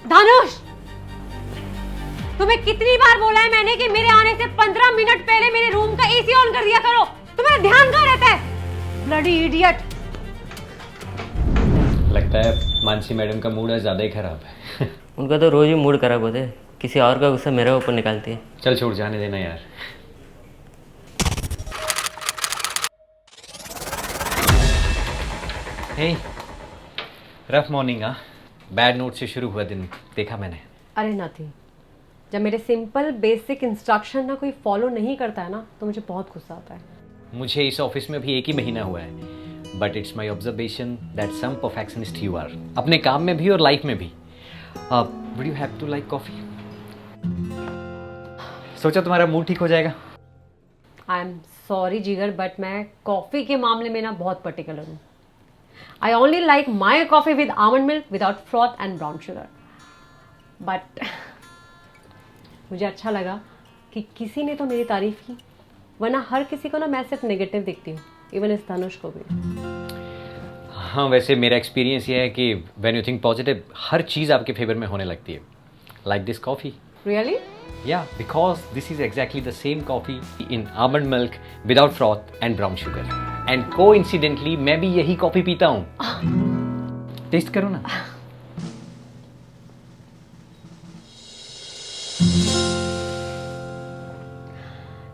धनुष, तुम्हें कितनी बार बोला है मैंने कि मेरे आने से 15 मिनट पहले मेरे रूम का एसी ऑन कर दिया करो। तुम्हें ध्यान कहाँ रहता है? Bloody idiot. लगता है मानसी मैडम का मूड आज ज़्यादा ही खराब है। उनका तो रोज ही मूड खराब होता है, किसी और का गुस्सा मेरे ऊपर निकालती है। चल छोड़, जाने देना यार। हे, रफ मॉर्निंग। हाँ, बैड नोट से शुरू हुआ दिन, देखा मैंने। अरे नथिंग, जब मेरे सिंपल बेसिक इंस्ट्रक्शन ना कोई फॉलो नहीं करता है ना तो मुझे बहुत गुस्सा आता है। मुझे इस ऑफिस में भी 1 ही महीना हुआ है, but it's my observation that some perfectionist you are, अपने काम में भी और लाइफ में भी। Would you have to like coffee? सोचा तुम्हारा मूड ठीक हो जाएगा। I am sorry Jigar, but मैं कॉफ़ी के मामले में ना बहुत पर्टिकुलर हूँ। I only like my coffee with almond milk without froth and brown sugar. But मुझे अच्छा लगा कि किसी ने तो मेरी तारीफ की, वरना हर किसी को ना मैं सिर्फ नेगेटिव दिखती हूँ, इवन इस धनुष को भी। हाँ, वैसे मेरा एक्सपीरियंस ये है कि व्हेन यू थिंक पॉजिटिव, हर चीज़ आपके फेवर में होने लगती है। Like this coffee. Really? Yeah, because this is exactly the same coffee in almond milk without froth and brown sugar. And coincidentally, मैं भी यही कॉफी पीता हूँ। टेस्ट करो ना।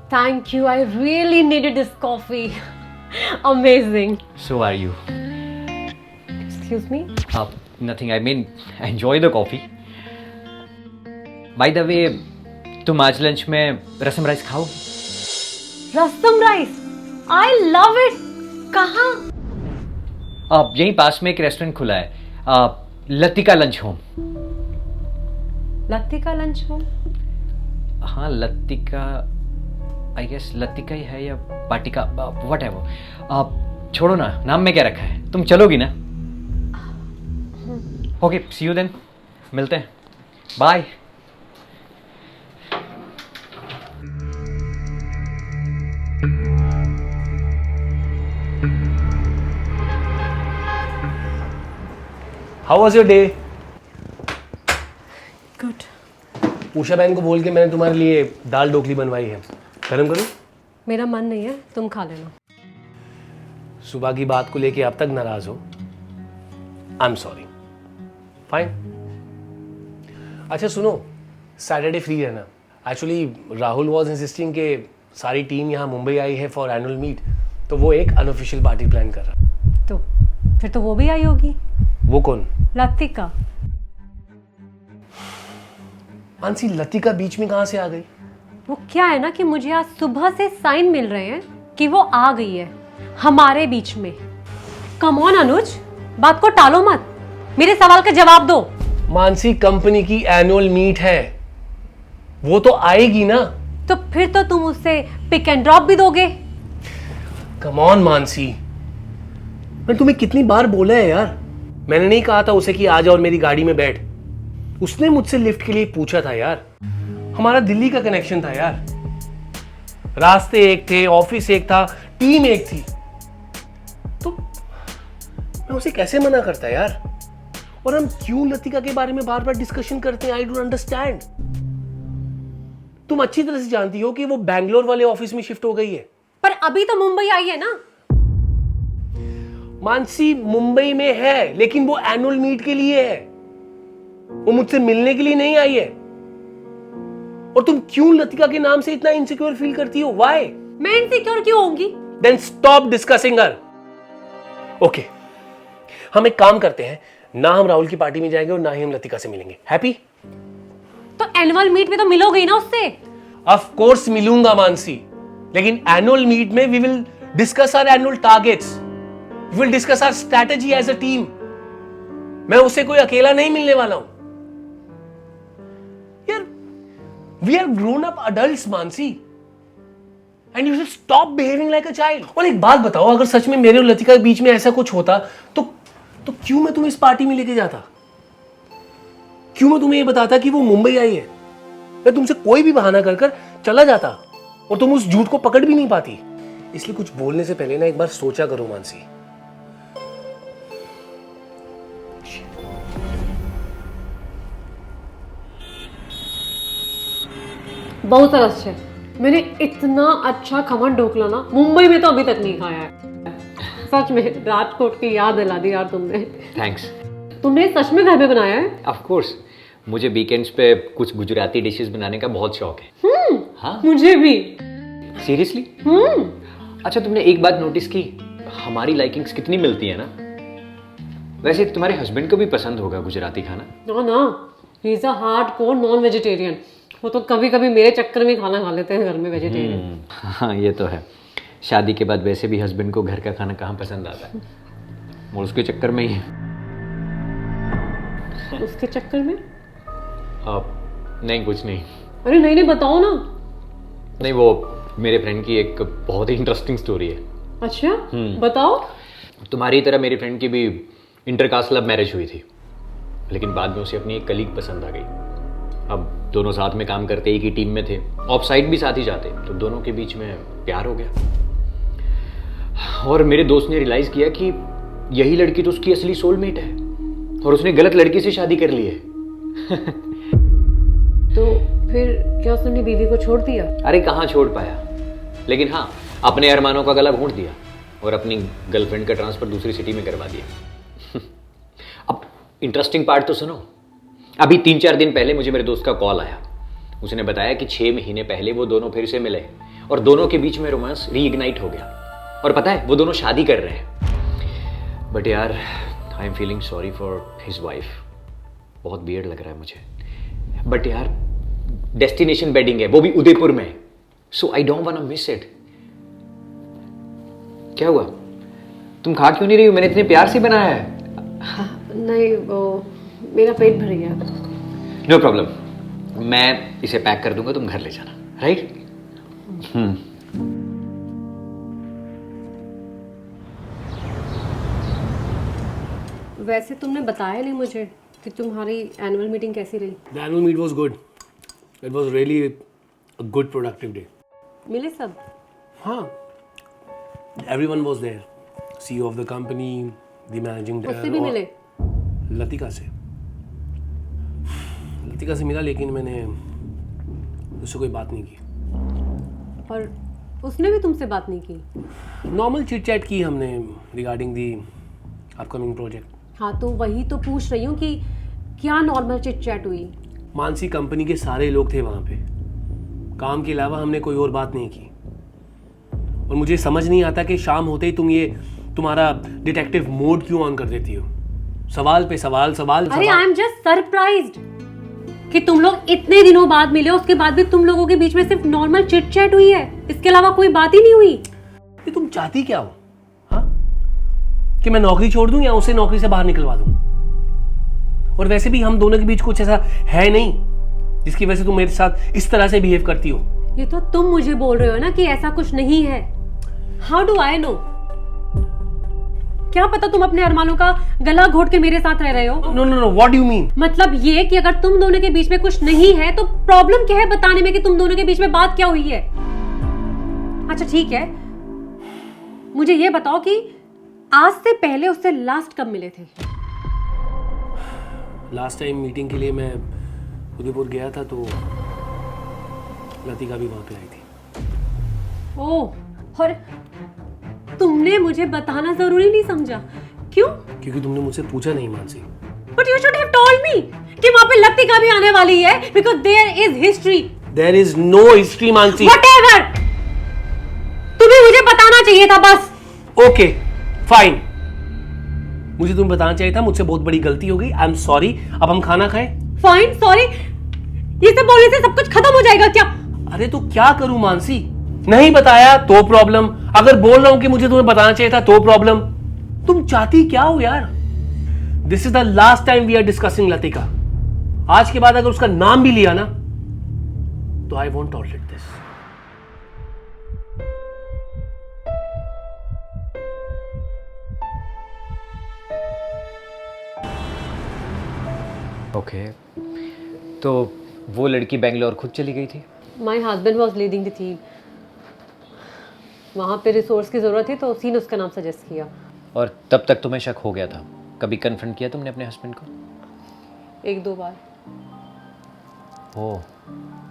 Thank you. I really needed this coffee. Amazing. So are you? Excuse me? Nothing. I mean, enjoy the coffee. By the way, तुम आज lunch में रसम राइस खाओ? रसम राइस? I love it. कहाँ? यहीं पास में एक रेस्टोरेंट खुला है, Latika lunch home. Latika lunch home? हाँ, लतिका, आई गेस लतिका ही है या वाटिका, वट एवर। छोड़ो ना, नाम में क्या रखा है। तुम चलोगी ना? ओके, सी यू देन, मिलते हैं, bye. How was your day? Good. Usha बहन को बोल के मैंने तुम्हारे लिए दाल ढोकली बनवाई है, गरम करूं? मेरा मन नहीं है, तुम खा लेना। सुबह की बात को लेके अब तक नाराज हो? आई एम सॉरी। फाइन। अच्छा सुनो, सैटरडे फ्री रहना। एक्चुअली राहुल वॉज इंसिस्टिंग कि सारी टीम यहाँ मुंबई आई है फॉर एनुअल मीट, तो वो एक अनऑफिशियल पार्टी प्लान कर रहा। तो फिर तो वो भी आई होगी। वो कौन? लतिका। मानसी, लतिका बीच में कहाँ से आ गई? वो क्या है ना कि मुझे आज सुबह से साइन मिल रहे हैं कि वो आ गई है हमारे बीच में। कम ऑन अनुज, बात को टालो मत, मेरे सवाल का जवाब दो। मानसी, कंपनी की एनुअल मीट है, वो तो आएगी ना। तो फिर तो तुम उससे पिक एंड ड्रॉप भी दोगे। कम ऑन मानसी, मैं तुम्हें कितनी बार बोला है यार। मैंने नहीं कहा था उसे कि आ जा और मेरी गाड़ी में बैठ। उसने मुझसे लिफ्ट के लिए पूछा था यार। हमारा दिल्ली का कनेक्शन था यार, रास्ते एक थे, ऑफिस एक था, टीम एक थी, तो मैं उसे कैसे मना करता यार। और हम क्यों लतिका के बारे में बार बार डिस्कशन करते हैं? I don't understand. तुम अच्छी तरह से जानती हो कि वो बैंगलोर वाले ऑफिस में शिफ्ट हो गई है। पर अभी तो मुंबई आई है ना। मानसी, मुंबई में है, लेकिन वो एनुअल मीट के लिए है, वो मुझसे मिलने के लिए नहीं आई है। और तुम क्यों लतिका के नाम से इतना इनसिक्योर फील करती हो? व्हाई? मैं इनसिक्योर क्यों होंगी? Then stop discussing her. Okay, हम एक काम करते हैं ना, हम राहुल की पार्टी में जाएंगे और ना ही हम लतिका से मिलेंगे। हैप्पी? तो एनुअल मीट में तो मिलोगे ना उससे। ऑफ कोर्स मिलूंगा मानसी, लेकिन एनुअल मीट में we will discuss our annual targets, we will discuss our strategy as a team. मैं उससे कोई अकेला नहीं मिलने वाला हूं यार। We are grown up adults Mansi, and you should stop behaving like a child. और एक बात बताओ, अगर सच में मेरे और लतिका के बीच में ऐसा कुछ होता तो क्यों मैं तुम्हें इस पार्टी में लेके जाता? क्यों मैं तुम्हें ये बताता कि वो मुंबई आई है? मैं तुमसे कोई भी बहाना कर कर चला जाता और तुम उस झूठ को पकड़ भी नहीं पाती। इसलिए कुछ बोलने से पहले ना एक बार सोचा करो मानसी। बहुत सरस है। मैंने इतना अच्छा खमन ढोकला ना मुंबई में तो अभी तक नहीं खाया है। सच में राजकोट की याद दिला दी यार तुमने। थैंक्स। तुमने सच में घर में बनाया है? ऑफ कोर्स, मुझे वीकेंड्स पे कुछ गुजराती डिशेस बनाने का बहुत शौक है। हाँ, मुझे भी। सीरियसली? अच्छा, तुमने एक बात नोटिस की, हमारी लाइकिंग्स कितनी मिलती है ना। वैसे तुम्हारे हस्बैंड को भी पसंद होगा गुजराती खाना। ना, he is a hardcore non vegetarian. वो तो कभी कभी मेरे चक्कर में खाना खा लेते हैं घर में वेजिटेरियन। हाँ, ये तो है। शादी के बाद वैसे भी हस्बैंड को घर का खाना कहाँ पसंद आता है, और उसके चक्कर में ही। उसके चक्कर में? नहीं, कुछ नहीं। अरे नहीं बताओ ना। नहीं, वो मेरे फ्रेंड की एक बहुत ही इंटरेस्टिंग स्टोरी है। अच्छा, बताओ। तुम्हारी तरह मेरी फ्रेंड की भी इंटरकास्ट लव मैरिज हुई थी, लेकिन बाद में उसे अपनी एक कलीग पसंद आ गई। अब दोनों साथ में काम करते, एक ही टीम में थे, ऑफ साइड भी साथ ही जाते, तो दोनों के बीच में प्यार हो गया। और मेरे दोस्त ने रियलाइज किया कि यही लड़की तो उसकी असली सोलमेट है, और उसने गलत लड़की से शादी कर ली है। तो फिर क्या उसने अपनी बीवी को छोड़ दिया? अरे कहाँ छोड़ पाया, लेकिन हाँ, अपने अरमानों का गला घोंट दिया और अपनी गर्लफ्रेंड का ट्रांसफर दूसरी सिटी में करवा दिया। अब इंटरेस्टिंग पार्ट तो सुनो। अभी 3-4 दिन पहले मुझे मेरे दोस्त का कॉल आया। उसने बताया कि 6 महीने पहले वो दोनों फिर से मिले और दोनों के बीच में रोमांस रीइग्नाइट हो गया, और पता है वो दोनों शादी कर रहे हैं। बट यार, I am feeling sorry for his wife. बहुत वियर्ड लग रहा है मुझे, बट यार डेस्टिनेशन वेडिंग है, वो भी उदयपुर में, so I don't want to miss it. क्या हुआ, तुम खा क्यों नहीं रही हो? मैंने इतने प्यार से बनाया है। नहीं, वो मेरा पेट भर गया। नो प्रॉब्लम, मैं इसे पैक कर दूंगा, तुम घर ले जाना, राइट? वैसे तुमने बताया नहीं मुझे कि तुम्हारी एनुअल मीटिंग कैसी रही। The annual meet was good. It was really a good productive day. मिले सब? हाँ, everyone was there. CEO of the company, the managing उससे भी मिले? लतिका से मिला, लेकिन मैंने उससे कोई बात नहीं की। और उसने भी तुमसे बात नहीं की? नॉर्मल चिट चैट की हमने रिगार्डिंग दी अपकमिंग प्रोजेक्ट। हाँ, तो वही तो पूछ रही हूँ कि क्या नॉर्मल चिट चैट हुई? मानसी कंपनी के सारे लोग थे वहाँ पे, काम के अलावा हमने कोई और बात नहीं की। और मुझे समझ नहीं आता कि शाम होते ही तुम्हारा डिटेक्टिव मोड क्यों ऑन कर देती हो। सवाल पे सवाल। अरे आई एम जस्ट सरप्राइज्ड कि तुम लोग इतने दिनों बाद मिले, उसके बाद भी तुम लोगों के बीच में सिर्फ नॉर्मल चिट चैट हुई है, इसके अलावा कोई बात ही नहीं हुई। ये तुम चाहती क्या हो? हाँ, कि मैं नौकरी छोड़ दूं या उसे नौकरी से बाहर निकलवा दूं? और वैसे भी हम दोनों के बीच कुछ ऐसा है नहीं जिसकी वजह से तुम मेरे साथ इस तरह से बिहेव करती हो। ये तो तुम मुझे बोल रहे हो ना कि ऐसा कुछ नहीं है। How do I know? क्या पता तुम अपने अरमानों का गला घोट के मेरे साथ रह रहे हो। No, what do you mean? मतलब ये कि अगर तुम दोनों के बीच में कुछ नहीं है तो प्रॉब्लम क्या है बताने में कि तुम दोनों के बीच में बात क्या हुई है। अच्छा ठीक है, मुझे ये बताओ कि आज से पहले उससे लास्ट कब मिले थे? लास्ट टाइम मीटिंग के लिए मैं उदयपुर गया था तो लतिका भी वहां पे आई थी। ओह, और तुमने मुझे बताना जरूरी नहीं समझा? क्यों? क्योंकि तुमने मुझसे पूछा नहीं Mansi. But you should have told me कि वहां पे लतिका भी आने वाली है, because there is history. There is no history Mansi. Whatever. तुम्हें मुझे बताना चाहिए था बस। Okay, fine. मुझे तुम्हें बताना चाहिए था, मुझसे बहुत बड़ी गलती हो गई। आई एम सॉरी। अब हम खाना खाएं? Fine, sorry. ये सब बोलने से सब कुछ खत्म हो जाएगा क्या? अरे तो क्या करूं मानसी? नहीं बताया तो प्रॉब्लम, अगर बोल रहा हूं कि मुझे तुम्हें बताना चाहिए था तो प्रॉब्लम। तुम चाहती क्या हो यार? This is the last time we are discussing Latika. आज के बाद अगर उसका नाम भी लिया ना तो I won't tolerate this. Okay, तो वो लड़की बेंगलोर खुद चली गई थी? My husband was leading the team. वहाँ पे रिसोर्स की जरूरत थी तो उसी ने उसका नाम सजेस्ट किया। और तब तक तुम्हें शक हो गया था? कभी कन्फ्रंट किया तुमने अपने हस्बैंड को? 1-2 बार। हो,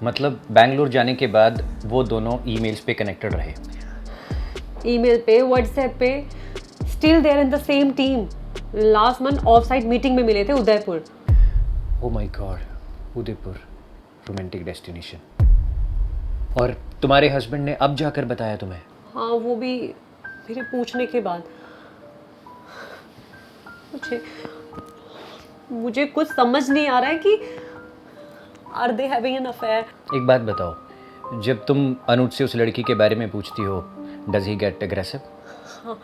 मतलब बैंगलोर जाने के बाद वो दोनों ईमेल्स पे कनेक्टेड रहे। ईमेल पे, व्हाट्सएप पे, still there in the same team. Last month off site meeting में मिले थे Udaipur. Oh my god, Udaipur, romantic destination. और तुम्हारे हस्बैंड ने अब जाकर बताया तुम्हें? हाँ, वो भी मेरे पूछने के बाद। मुझे कुछ समझ नहीं आ रहा है कि are they having an affair. एक बात बताओ, जब तुम अनुज से उस लड़की के बारे में पूछती हो, डज ही गेट एग्रेसिव? हाँ,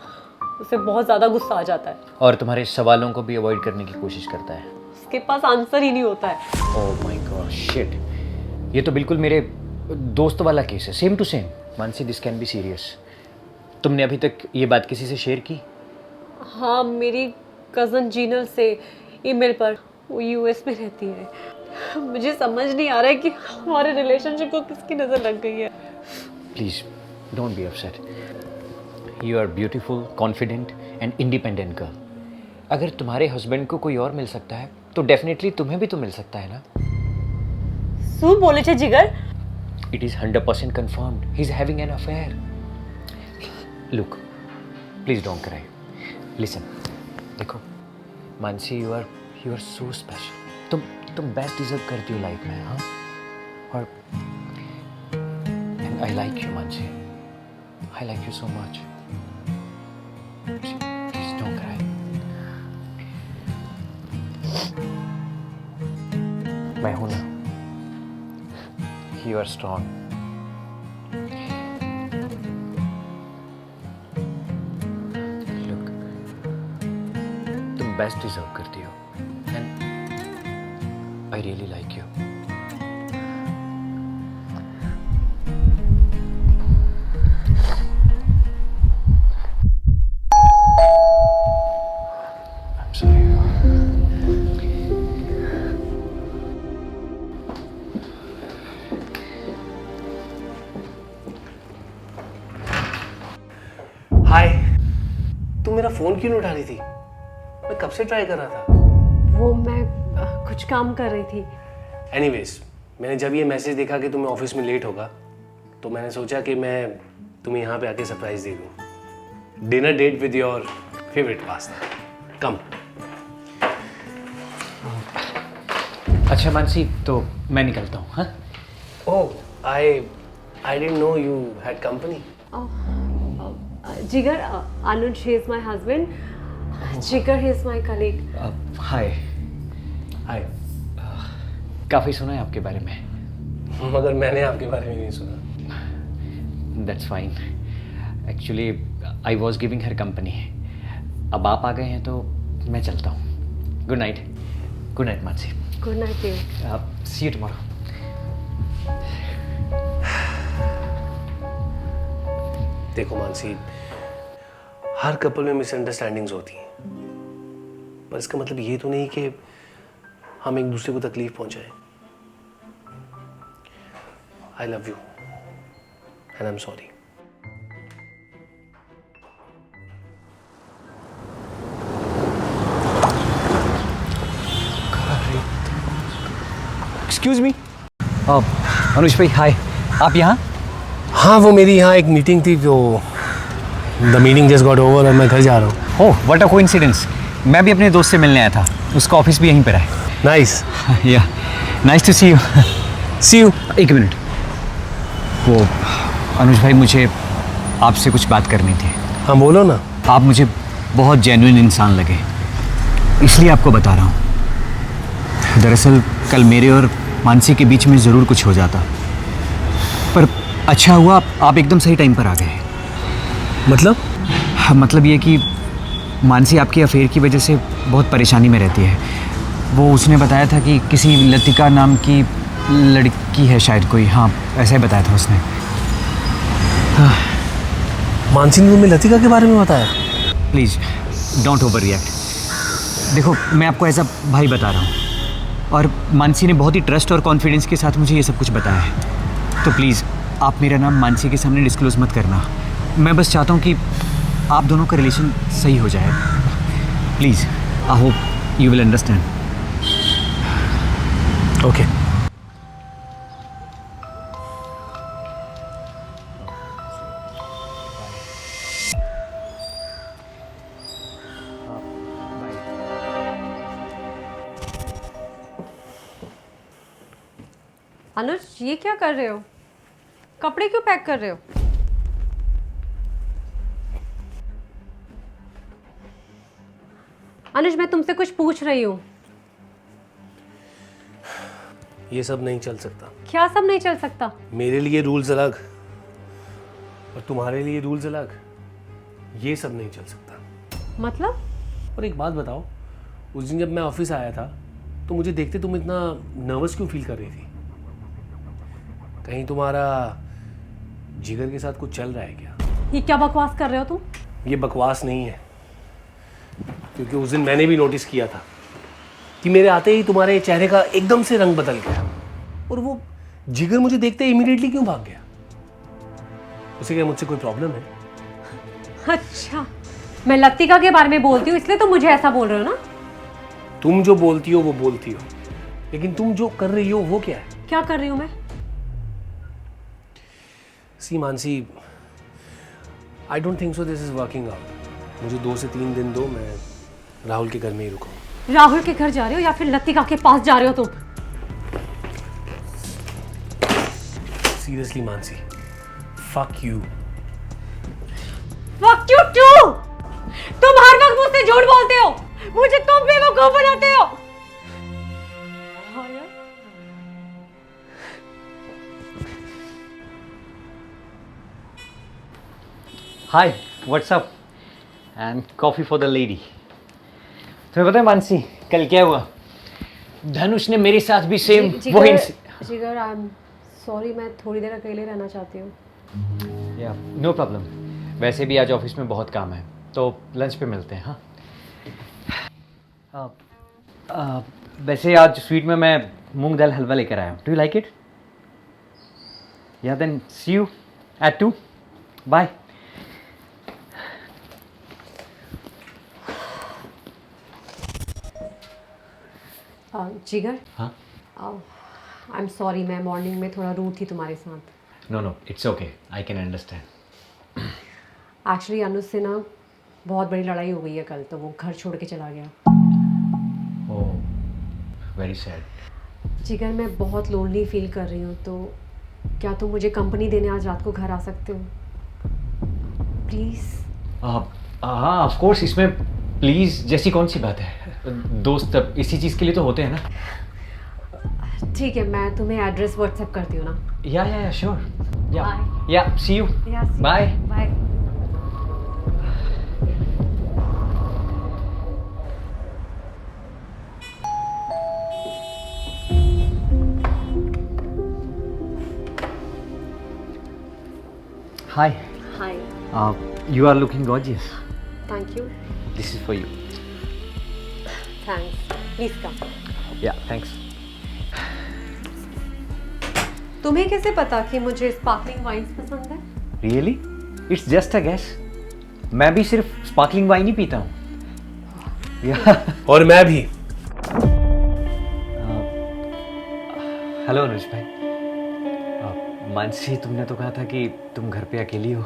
उसे बहुत ज़्यादा गुस्सा आ जाता है और तुम्हारे सवालों को भी अवॉइड करने की कोशिश करता है? उसके पास आंसर ही नहीं होता है। ओह माय गॉड, शिट, ये तो बिल्कुल मेरे दोस्त वाला केस है, same to same. Mansi, this can be serious. तुमने अभी तक ये बात किसी से शेयर की? हाँ, मेरी कज़न जीनल से ईमेल पर। वो यूएस में रहती है। मुझे समझ नहीं आ रहा है कि हमारे रिलेशनशिप को किसकी नज़र लग गई है। Please don't be upset. You are beautiful, confident and independent girl. अगर तुम्हारे हस्बैंड को कोई और मिल सकता है तो डेफिनेटली तुम्हें भी तो मिल सकता है ना। શું બોલે છે જીગર? It is 100% confirmed. He's having an affair. Look, please don't cry. Listen, देखो, Mansi, you are so special. तुम बेस्ट डिजर्व करती हो लाइफ में, हाँ? और and I like you, Mansi. I like you so much. Please don't cry. मैं हूं ना. You are strong. Look, तुम बेस्ट डिजर्व करती हो and I really like you. I'm sorry. हाय, तुम मेरा फोन क्यों नहीं उठा रही थी? मैं कब से ट्राई कर रहा था। वो मैं कुछ काम कर रही थी। एनीवेज, मैंने जब ये मैसेज देखा कि तुम्हें ऑफिस में लेट होगा तो मैंने सोचा कि मैं तुम्हें यहाँ पे आके सरप्राइज दे दूँ। Dinner date with your favourite pasta. Come. अच्छा मानसी, तो मैं निकलता हूँ, हाँ? Oh, I didn't know you had company. Jigar, Anuj, he is my husband. जिगर, he is my colleague. हाय। हाय। काफ़ी सुना है आपके बारे में। मगर मैंने आपके बारे में नहीं सुना। That's fine. Actually, I was giving her company. अब आप आ गए हैं तो मैं चलता हूँ। Good night. Good night, Mansi. Good night, dear. See you tomorrow. देखो मानसी, हर कपल में मिसअंडरस्टैंडिंग्स होती हैं, पर इसका मतलब ये तो नहीं कि हम एक दूसरे को तकलीफ पहुंचाएं। I love you and I am sorry. Excuse me. Anuj भाई, हाय। आप यहाँ? हाँ, वो मेरी यहाँ एक मीटिंग थी, जो the meeting just got over और मैं घर जा रहा हूँ। ओह, व्हाट अ कोइंसिडेंस। मैं भी अपने दोस्त से मिलने आया था, उसका ऑफिस भी यहीं पर है। Nice. Yeah, nice to see you. See you. एक मिनट, वो अनुज भाई, मुझे आपसे कुछ बात करनी थी। हाँ, बोलो ना। आप मुझे बहुत जेन्युइन इंसान लगे, इसलिए आपको बता रहा हूँ। दरअसल कल मेरे और मानसी के बीच में ज़रूर कुछ हो जाता, पर अच्छा हुआ आप एकदम सही टाइम पर आ गए। मतलब? मतलब ये कि मानसी आपके अफेयर की वजह से बहुत परेशानी में रहती है। वो उसने बताया था कि किसी लतिका नाम की लड़की है शायद कोई, हाँ ऐसा ही बताया था उसने। मानसी ने तुम्हें लतिका के बारे में बताया? Please don't over react. देखो, मैं आपको एज अ भाई बता रहा हूँ, और मानसी ने बहुत ही ट्रस्ट और कॉन्फिडेंस के साथ मुझे ये सब कुछ बताया है। तो प्लीज़ आप मेरा नाम मानसी के सामने डिस्क्लोज़ मत करना। मैं बस चाहता हूँ कि आप दोनों का रिलेशन सही हो जाए। Please, I hope you will understand. Okay. Anuj, ये क्या कर रहे हो? कपड़े क्यों पैक कर रहे हो? अनुज, मैं तुमसे कुछ पूछ रही हूँ। ये सब नहीं चल सकता। क्या सब नहीं चल सकता? मेरे लिए रूल्स अलग और तुम्हारे लिए रूल्स अलग। ये सब नहीं चल सकता। मतलब? और एक बात बताओ, उस दिन जब मैं ऑफिस आया था तो मुझे देखते तुम इतना नर्वस क्यों फील कर रही थी? कहीं तुम्हारा जिगर के साथ कुछ चल रहा है क्या? ये क्या बकवास कर रहे हो तुम? ये बकवास नहीं है, क्योंकि उस दिन मैंने भी नोटिस किया था कि मेरे आते ही तुम्हारे चेहरे का एकदम से रंग बदल गया और वो जिगर मुझे देखते ही इमीडिएटली क्यों भाग गया? उसे क्या मुझसे कोई प्रॉब्लम है? अच्छा, मैं लतिका के बारे में बोलती हूँ इसलिए तो मुझे ऐसा बोल रहे हो ना? तुम जो बोलती हो वो बोलती हो, लेकिन तुम जो कर रही हो वो क्या है? क्या कर रही हूँ मैं? See Mansi, I don't think so this is working out. मुझे 2 से 3 दिन दो, मैं राहुल के घर में ही रुकूंगा। राहुल के घर जा रहे हो या फिर लतिका के पास जा रहे हो तुम? Seriously Mansi, fuck you. Fuck you too! तुम हर वक्त मुझसे झूठ बोलते हो, मुझे तुम बेवकूफ बनाते हो। हाँ यार। Hi, what's up? And coffee for the lady. तुम्हें पता है मानसी, कल क्या हुआ? धनुष ने मेरे साथ भी सेम वो जिगर, आई एम सॉरी, मैं थोड़ी देर अकेले रहना चाहती हूँ। या नो प्रॉब्लम। वैसे भी आज ऑफिस में बहुत काम है, तो लंच पे मिलते हैं। हाँ, वैसे आज स्वीट में मैं मूंग दाल हलवा लेकर आया हूँ। Do you like it? Yeah then see you at 2। Bye. Jigar, हाँ, आई एम सॉरी, मैं मॉर्निंग में थोड़ा रूड थी तुम्हारे साथ। No no, it's okay, I can understand. Actually Anuj से ना बहुत बड़ी लड़ाई हो गई है कल, तो वो घर छोड़ के चला गया। ओह, वेरी सैड। जिगर, मैं बहुत लोनली फील कर रही हूँ, तो क्या तुम मुझे कंपनी देने आज रात को घर आ सकते हो प्लीज़? हाँ ऑफ कोर्स, इसमें प्लीज़ जैसी कौन सी बात है? दोस्त अब इसी चीज़ के लिए तो होते हैं ना। ठीक है, मैं तुम्हें एड्रेस व्हाट्सएप करती हूँ ना। या sure. Bye. Yeah see you. Bye. Bye. Hi. Hi. You are looking gorgeous. Thank you. This is for you. Thanks. Please come. Yeah, thanks. तुम्हें कैसे पता कि मुझे स्पार्कलिंग वाइन्स पसंद है? Really? It's just a guess. मैं भी सिर्फ स्पार्कलिंग वाइन ही पीता हूँ। और मैं भी। हेलो अनुज भाई। मानसी, तुमने तो कहा था कि तुम घर पे अकेली हो।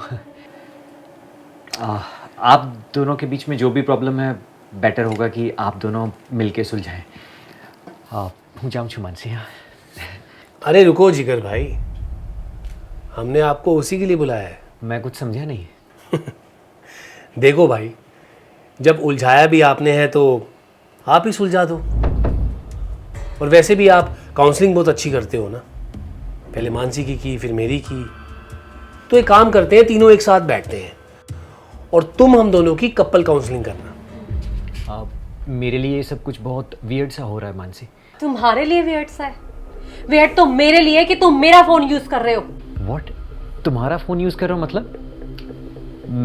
आप दोनों के बीच में जो भी प्रॉब्लम है, बेटर होगा कि आप दोनों मिलके सुलझाएं। હું જાઉં છું માનસી। अरे रुको जिगर भाई, हमने आपको उसी के लिए बुलाया है। मैं कुछ समझा नहीं। देखो भाई, जब उलझाया भी आपने है तो आप ही सुलझा दो। और वैसे भी आप काउंसलिंग बहुत अच्छी करते हो ना, पहले मानसी की फिर मेरी की। तो एक काम करते हैं, तीनों एक साथ बैठते हैं और तुम हम दोनों की कपल काउंसलिंग करना। मेरे लिए ये सब कुछ बहुत वियर्ड सा हो रहा है मानसी। तुम्हारे लिए वियर्ड सा है? वियर्ड तो मेरे लिए कि तुम मेरा फोन यूज कर रहे हो। व्हाट? तुम्हारा फोन यूज कर रहा हूँ मतलब?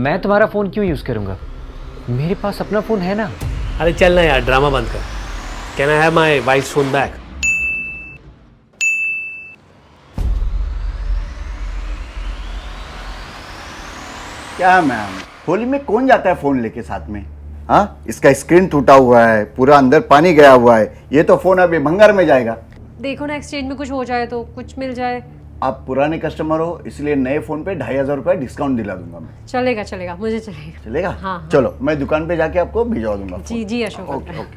मैं तुम्हारा फोन क्यों यूज करूंगा? मेरे पास अपना फोन है ना। अरे चल ना यार, ड्रामा बंद कर। Can I have my wives phone back? क्या मैम, होली में कौन जाता है फोन लेके साथ में? हाँ, इसका स्क्रीन टूटा हुआ है, पूरा अंदर पानी गया हुआ है, ये तो फोन अभी भंगार में जाएगा। देखो ना, एक्सचेंज में कुछ हो जाए तो कुछ मिल जाए। आप पुराने कस्टमर हो, इसलिए नए फोन पे 2500 रुपये डिस्काउंट दिला दूंगा मैं। चलेगा चलेगा, मुझे चलेगा। चलेगा? हाँ। चलो, मैं दुकान पे जाके आपको भिजवा दूंगा। जी जी अशोक। Okay okay.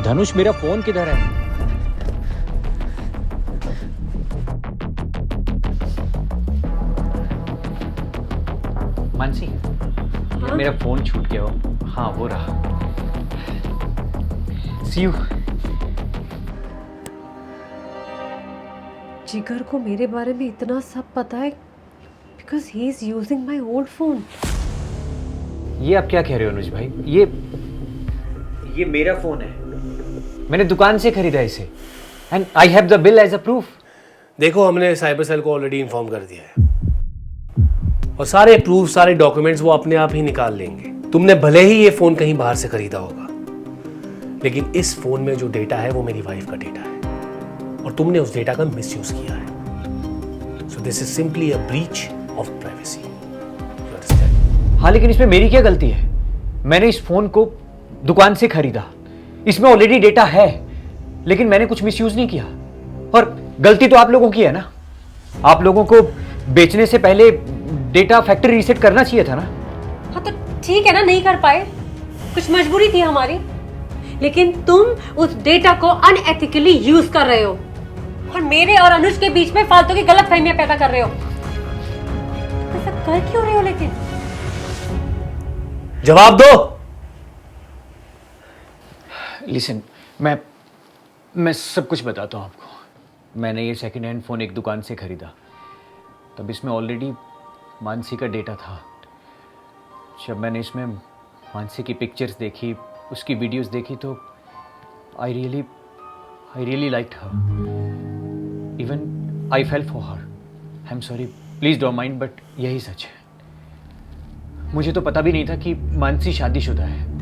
धनुष मेरा फोन किधर है? मानसी, हाँ? मेरा फोन छूट गया हो। हाँ वो रहा। सी यू। जिगर को मेरे बारे में इतना सब पता है because he is using my old phone. ये आप क्या कह रहे हो अनुज भाई? ये मेरा फोन है, मैंने दुकान से खरीदा इसे and I have the bill as a proof. देखो, हमने साइबर सेल को ऑलरेडी इन्फॉर्म कर दिया है और सारे प्रूफ, सारे डॉक्यूमेंट्स वो अपने आप ही निकाल लेंगे। तुमने भले ही ये फोन कहीं बाहर से खरीदा होगा, लेकिन इस फोन में जो डेटा है वो मेरी वाइफ का डेटा है और तुमने उस डेटा का मिसयूज किया है। सो this is simply a breach of privacy. You understand? हाँ, लेकिन इसमें मेरी क्या गलती है? मैंने इस फोन को दुकान से खरीदा, इसमें ऑलरेडी डेटा है, लेकिन मैंने कुछ मिसयूज नहीं किया। और गलती तो आप लोगों की है ना। आप लोगों को बेचने से पहले डेटा फैक्ट्री रीसेट करना चाहिए था ना। हाँ तो ठीक है ना, नहीं कर पाए, कुछ मजबूरी थी हमारी, लेकिन तुम उस डेटा को अनएथिकली यूज कर रहे हो और मेरे और अनुज के बीच में फालतू की गलत फहमियां पैदा कर रहे हो। ऐसा कर क्यों रहे हो? लेकिन जवाब दो। लिसन, मैं सब कुछ बताता हूँ आपको। मैंने ये सेकंड हैंड फ़ोन एक दुकान से ख़रीदा, तब इसमें ऑलरेडी मानसी का डेटा था। जब मैंने इसमें मानसी की पिक्चर्स देखी, उसकी वीडियोस देखी, तो I really liked her. Even I fail for her. I am sorry, please don't mind, but यही सच है। मुझे तो पता भी नहीं था कि मानसी शादीशुदा है।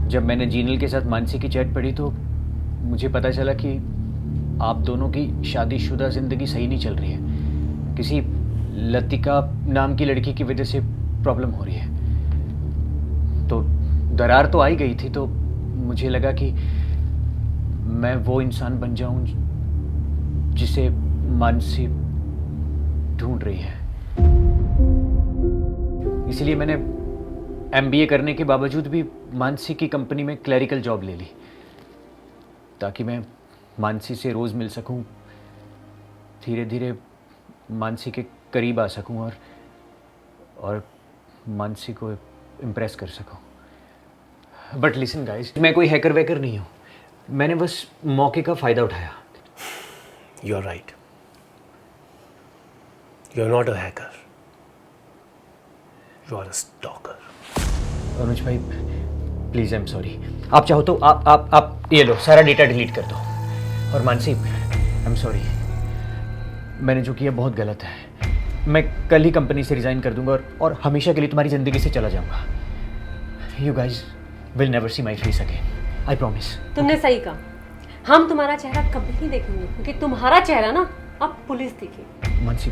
जब मैंने जीनल के साथ मानसी की चैट पढ़ी तो मुझे पता चला कि आप दोनों की शादीशुदा ज़िंदगी सही नहीं चल रही है। किसी लतिका नाम की लड़की की वजह से प्रॉब्लम हो रही है। तो दरार तो आई गई थी, तो मुझे लगा कि मैं वो इंसान बन जाऊं जिसे मानसी ढूंढ रही है। इसलिए मैंने MBA करने के बावजूद भी मानसी की कंपनी में क्लरिकल जॉब ले ली, ताकि मैं मानसी से रोज़ मिल सकूं, धीरे धीरे मानसी के करीब आ सकूं और मानसी को इम्प्रेस कर सकूं। बट लिसन गाइस, मैं कोई हैकर वैकर नहीं हूं, मैंने बस मौके का फ़ायदा उठाया। You are right, you are not a hacker, you are a stalker. Anuj भाई प्लीज़, आई एम सॉरी। आप चाहो तो आप ये लो, सारा डेटा डिलीट कर दो। और मानसी, आई एम सॉरी, मैंने जो किया बहुत गलत है। मैं कल ही कंपनी से रिज़ाइन कर दूंगा और हमेशा के लिए तुम्हारी ज़िंदगी से चला जाऊंगा। You guys will never see my face again, I promise. तुमने सही कहा, हम तुम्हारा चेहरा कभी नहीं देखेंगे, क्योंकि तुम्हारा चेहरा ना अब पुलिस देखेगी। मानसी